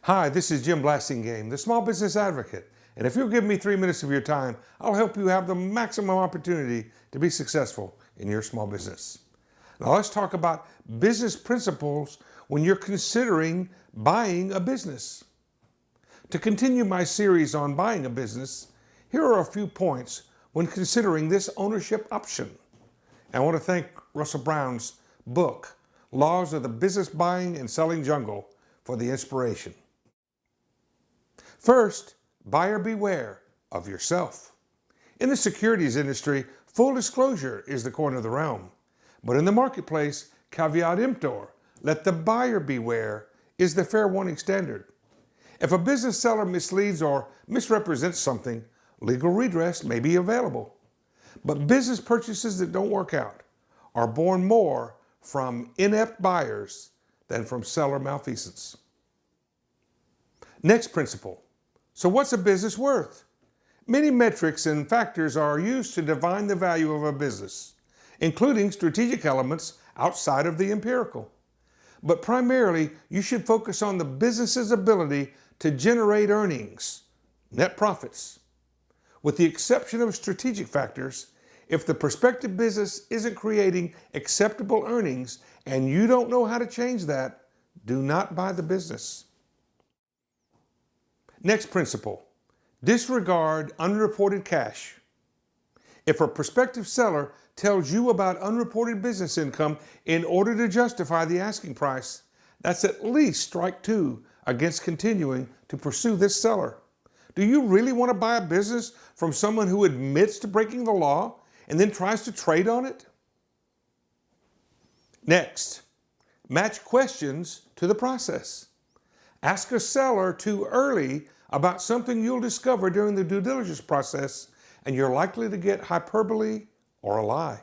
Hi, this is Jim Blasingame, the Small Business Advocate. And if you'll give me 3 minutes of your time, I'll help you have the maximum opportunity to be successful in your small business. Now let's talk about business principles when you're considering buying a business. To continue my series on buying a business, here are a few points when considering this ownership option. And I want to thank Russell Brown's book, Laws of the Business Buying and Selling Jungle, for the inspiration. First, buyer beware of yourself. In the securities industry, full disclosure is the coin of the realm. But in the marketplace, caveat emptor, let the buyer beware, is the fair warning standard. If a business seller misleads or misrepresents something, legal redress may be available. But business purchases that don't work out are born more from inept buyers than from seller malfeasance. Next principle. So what's a business worth? Many metrics and factors are used to define the value of a business, including strategic elements outside of the empirical. But primarily, you should focus on the business's ability to generate earnings, net profits. With the exception of strategic factors, if the prospective business isn't creating acceptable earnings and you don't know how to change that, do not buy the business. Next principle, disregard unreported cash. If a prospective seller tells you about unreported business income in order to justify the asking price, that's at least strike two against continuing to pursue this seller. Do you really want to buy a business from someone who admits to breaking the law and then tries to trade on it? Next, match questions to the process. Ask a seller too early about something you'll discover during the due diligence process, and you're likely to get hyperbole or a lie.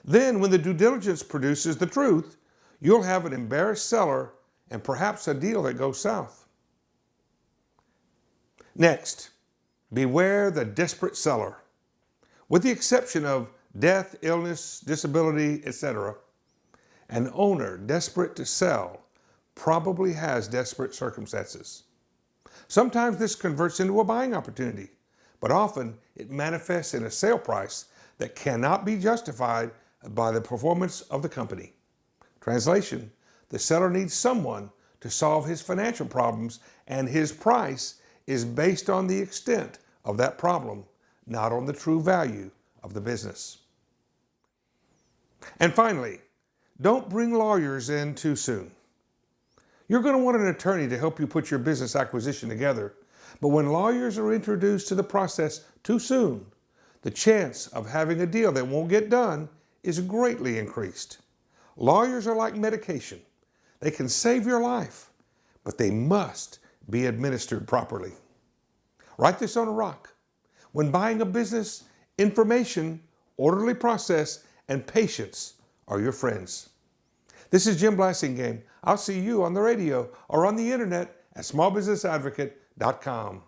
Then, when the due diligence produces the truth, you'll have an embarrassed seller and perhaps a deal that goes south. Next, beware the desperate seller. With the exception of death, illness, disability, etc., an owner desperate to sell probably has desperate circumstances. Sometimes this converts into a buying opportunity, but often it manifests in a sale price that cannot be justified by the performance of the company. Translation, the seller needs someone to solve his financial problems, and his price is based on the extent of that problem, not on the true value of the business. And finally, don't bring lawyers in too soon. You're going to want an attorney to help you put your business acquisition together, but when lawyers are introduced to the process too soon, the chance of having a deal that won't get done is greatly increased. Lawyers are like medication. They can save your life, but they must be administered properly. Write this on a rock. When buying a business, information, orderly process, and patience are your friends. This is Jim Blasingame. I'll see you on the radio or on the internet at smallbusinessadvocate.com.